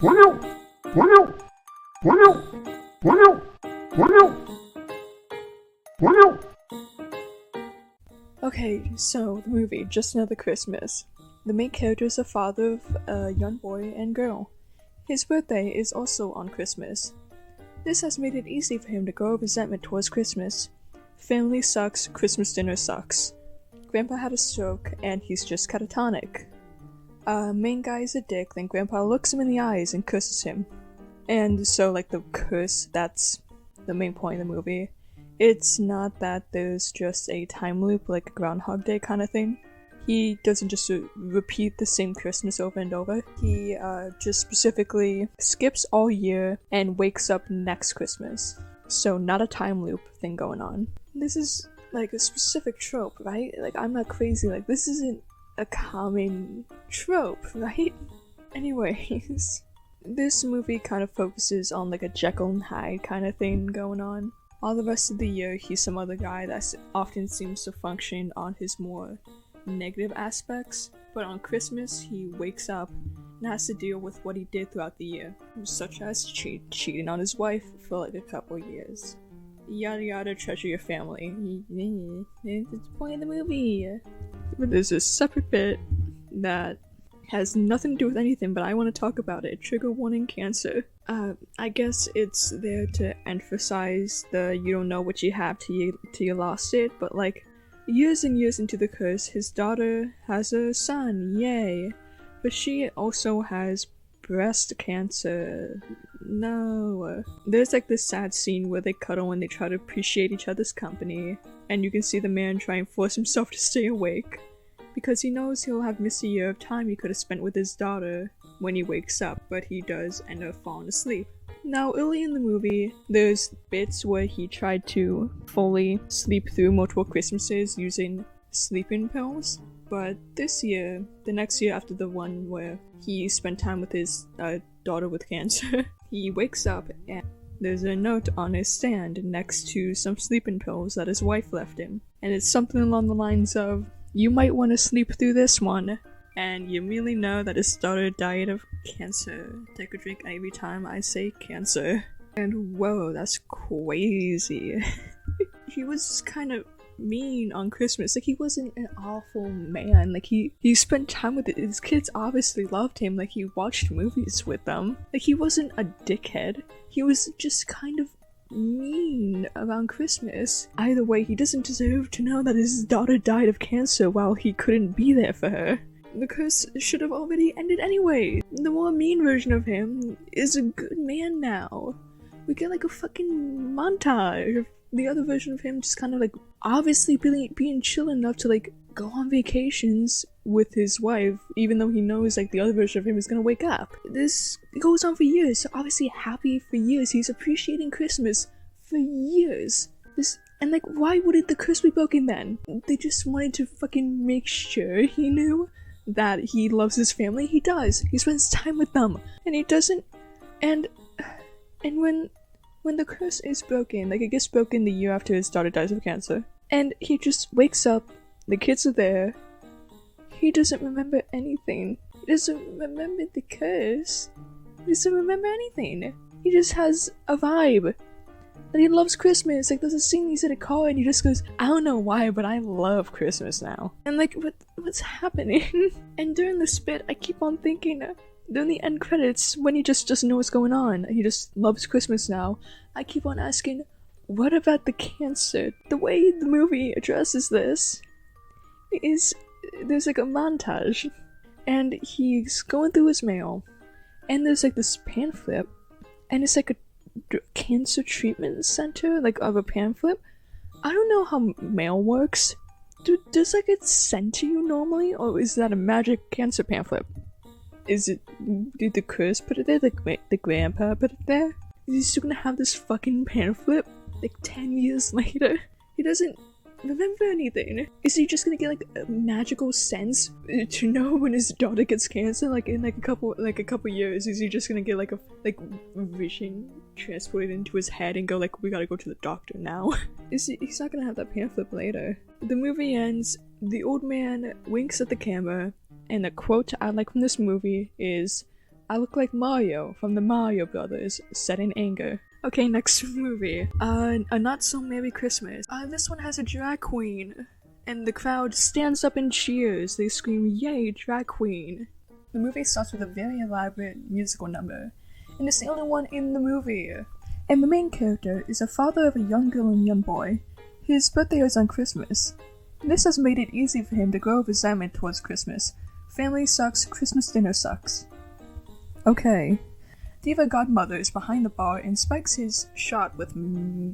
Okay, so the movie, Just Another Christmas. The main character is the father of a young boy and girl. His birthday is also on Christmas. This has made it easy for him to grow resentment towards Christmas. Family sucks, Christmas dinner sucks. Grandpa had a stroke, and he's just catatonic. Main guy is a dick, then Grandpa looks him in the eyes and curses him. And so, the curse, that's the main point of the movie. It's not that there's just a time loop, like a Groundhog Day kind of thing. He doesn't just repeat the same Christmas over and over. He just specifically skips all year and wakes up next Christmas. So not a time loop thing going on. This is a specific trope, right? I'm not crazy, this isn't a common trope, right? Anyways, this movie kind of focuses on a Jekyll and Hyde kind of thing going on. All the rest of the year, he's some other guy that often seems to function on his more negative aspects, but on Christmas, he wakes up and has to deal with what he did throughout the year, such as cheating on his wife for a couple years. Yada yada, treasure your family. It's the point of the movie. But there's a separate bit that has nothing to do with anything, but I want to talk about it. Trigger warning, cancer. I guess it's there to emphasize the you don't know what you have till you lost it, but years and years into the curse, his daughter has a son, yay! But she also has breast cancer. No. There's this sad scene where they cuddle and they try to appreciate each other's company, and you can see the man try and force himself to stay awake, because he knows he'll have missed a year of time he could have spent with his daughter when he wakes up, but he does end up falling asleep. Now, early in the movie, there's bits where he tried to fully sleep through multiple Christmases using sleeping pills, but this year, the next year after the one where he spent time with his daughter with cancer, he wakes up and there's a note on his stand next to some sleeping pills that his wife left him, and it's something along the lines of, "You might want to sleep through this one," and you really know that his daughter died of cancer. Take a drink every time I say cancer. And whoa, that's crazy. He was kind of mean on Christmas. He wasn't an awful man. He spent time with it. His kids obviously loved him. He watched movies with them. He wasn't a dickhead. He was just kind of mean around Christmas. Either way, he doesn't deserve to know that his daughter died of cancer while he couldn't be there for her. The curse should have already ended anyway. The more mean version of him is a good man now. We get a fucking montage of the other version of him just kind of obviously being chill enough to go on vacations with his wife, even though he knows the other version of him is gonna wake up. This goes on for years, so obviously happy for years. He's appreciating Christmas for years. And why wouldn't the curse be broken then? They just wanted to fucking make sure he knew that he loves his family. He does. He spends time with them. And he doesn't. And when the curse is broken, it gets broken the year after his daughter dies of cancer, and he just wakes up, the kids are there, he doesn't remember anything. He doesn't remember the curse. He doesn't remember anything. He just has a vibe that he loves Christmas. There's a scene he's at a car and he just goes, "I don't know why, but I love Christmas now." And what's happening? And during this bit, I keep on thinking, during the end credits, when he just doesn't know what's going on, he just loves Christmas now, I keep on asking, what about the cancer? The way the movie addresses this is, there's a montage, and he's going through his mail, and there's this pamphlet, and it's a cancer treatment center, of a pamphlet. I don't know how mail works. Does it send to you normally, or is that a magic cancer pamphlet? Did the curse put it there? The grandpa put it there? Is he still gonna have this fucking pamphlet 10 years later? He doesn't remember anything. Is he just gonna get a magical sense to know when his daughter gets cancer? In a couple years, is he just gonna get a vision transported into his head and go we gotta go to the doctor now? He's not gonna have that pamphlet later. The movie ends, the old man winks at the camera, and the quote I like from this movie is, I look like Mario from the Mario Brothers, set in anger. Okay, next movie. A Not So Merry Christmas. This one has a drag queen. And the crowd stands up and cheers. They scream, "Yay, drag queen!" The movie starts with a very elaborate musical number. And it's the only one in the movie. And the main character is a father of a young girl and young boy. His birthday is on Christmas. This has made it easy for him to grow resentment towards Christmas. Family sucks, Christmas dinner sucks. Okay. Diva Godmother is behind the bar and spikes his shot with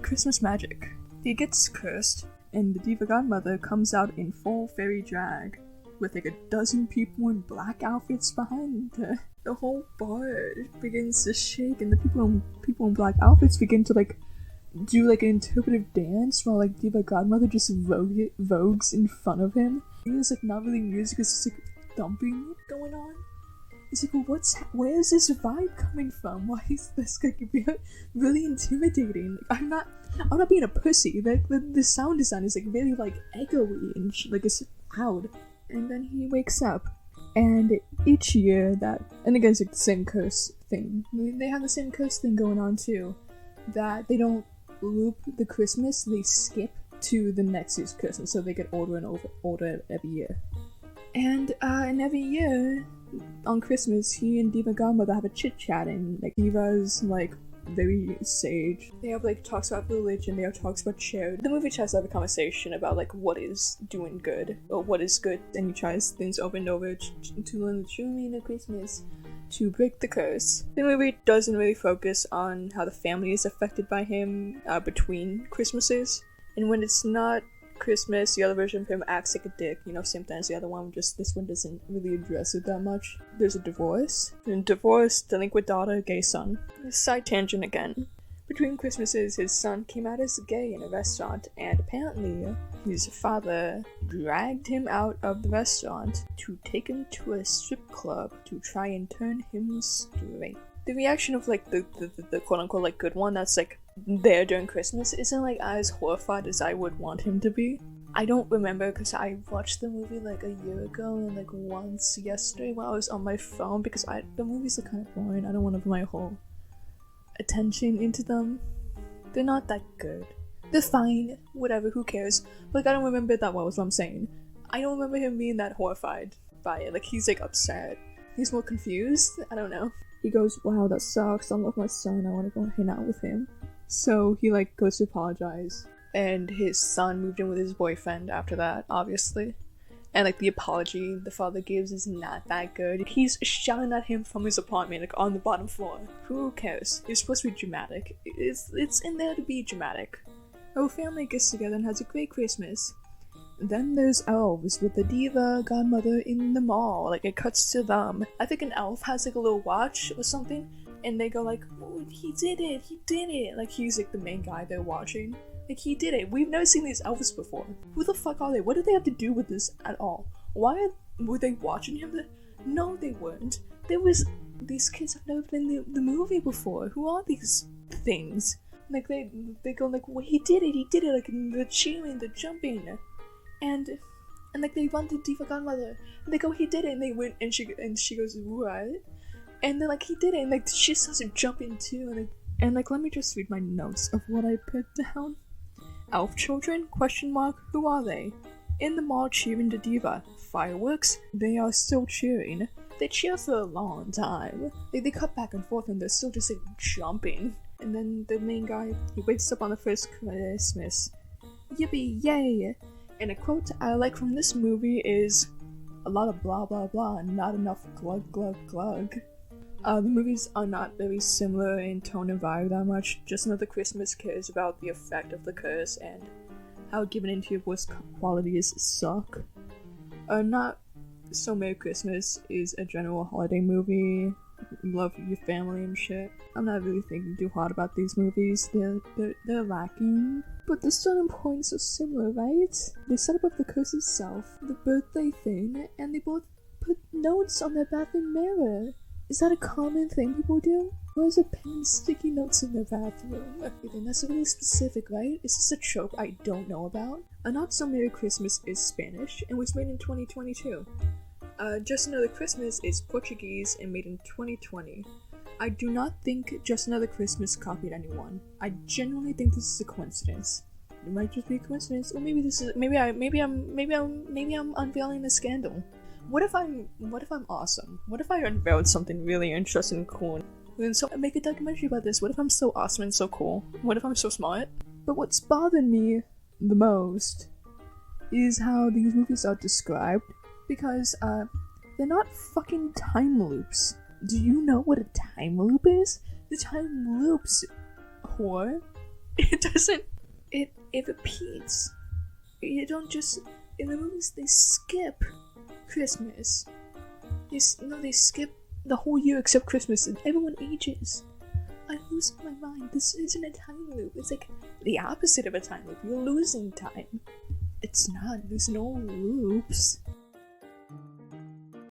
Christmas magic. He gets cursed, and the Diva Godmother comes out in full fairy drag, with like a dozen people in black outfits behind her. The whole bar begins to shake, and the people in black outfits begin to like do like an interpretive dance while like Diva Godmother just vogues in front of him. It's like not really music, it's just like thumping going on. It's like, well, where is this vibe coming from? Why is this like really intimidating? Like, I'm not being a pussy. The sound design is like very like echoey and like it's loud. And then he wakes up, and each year and again it's like the same curse thing. They have the same curse thing going on too, that they don't loop the Christmas, they skip to the next year's Christmas, so they get older and older every year. And every year on Christmas, he and Diva Godmother have a chit-chatting. Like, Diva's like very sage. They have like talks about religion, they have talks about charity. The movie tries to have a conversation about like what is doing good, or what is good, and he tries things over and over to learn the true meaning of Christmas, to break the curse. The movie doesn't really focus on how the family is affected by him between Christmases, and when it's not Christmas, the other version of him acts like a dick, same thing as the other one, just this one doesn't really address it that much. There's a divorce, delinquent daughter, gay son. Side tangent again. Between Christmases, his son came out as gay in a restaurant, and apparently his father dragged him out of the restaurant to take him to a strip club to try and turn him straight. The reaction of like the quote-unquote like good one that's like there during Christmas isn't like as horrified as I would want him to be. I don't remember because I watched the movie like a year ago and like once yesterday while I was on my phone because the movies are kind of boring. I don't want to put my whole attention into them. They're not that good. They're fine, whatever, who cares. Like, I don't remember it that well is what I'm saying. I don't remember him being that horrified by it. Like, he's like upset. He's more confused. I don't know. He goes, "Wow, that sucks. I love my son. I want to go hang out with him." So he like goes to apologize, and his son moved in with his boyfriend after that, obviously. And like the apology the father gives is not that good. He's shouting at him from his apartment, like on the bottom floor. Who cares? It's supposed to be dramatic. It's in there to be dramatic. Our family gets together and has a great Christmas. Then there's elves with the Diva Godmother in the mall. Like, it cuts to them. I think an elf has like a little watch or something, and they go like, "Oh, he did it. Like, he's like the main guy they're watching. Like, he did it. We've never seen these elves before. Who the fuck are they? What did they have to do with this at all? Were they watching him? No, they weren't. These kids have never been in the movie before. Who are these things? Like, they go like, "Well, he did it, like, the cheering, the jumping." And like they run to Diva Godmother, and they go, "He did it," and they went, and she goes, "What?" And they're like, "He did it," and like she starts to jump in too, and like let me just read my notes of what I put down. Elf children? ? Who are they? In the mall cheering to Diva. Fireworks? They are still cheering. They cheer for a long time. They cut back and forth, and they're still just like jumping. And then the main guy, he wakes up on the first Christmas. Yippee yay! And a quote I like from this movie is, "A lot of blah blah blah and not enough glug glug glug." The movies are not very similar in tone and vibe that much. Just Another Christmas cares about the effect of the curse and how giving into your worst qualities suck. Not So Merry Christmas is a general holiday movie. Love your family and shit. I'm not really thinking too hard about these movies. They're lacking. But the starting points are similar, right? They set up the curse itself, the birthday thing, and they both put notes on their bathroom mirror. Is that a common thing people do? Or is it pen sticky notes in their bathroom? Then that's really specific, right? Is this a trope I don't know about? A Not So Merry Christmas is Spanish and was made in 2022. Just Another Christmas is Portuguese and made in 2020. I do not think Just Another Christmas copied anyone. I genuinely think this is a coincidence. It might just be a coincidence, or maybe this is maybe I'm unveiling a scandal. What if I'm awesome? What if I unveiled something really interesting and cool? And so I make a documentary about this. What if I'm so awesome and so cool? What if I'm so smart? But what's bothered me the most is how these movies are described, because they're not fucking time loops. Do you know what a time loop is? The time loops, whore. It repeats. You don't just, in the movies they skip Christmas. They skip the whole year except Christmas, and everyone ages. I lose my mind. This isn't a time loop. It's like the opposite of a time loop. You're losing time. It's not. There's no loops.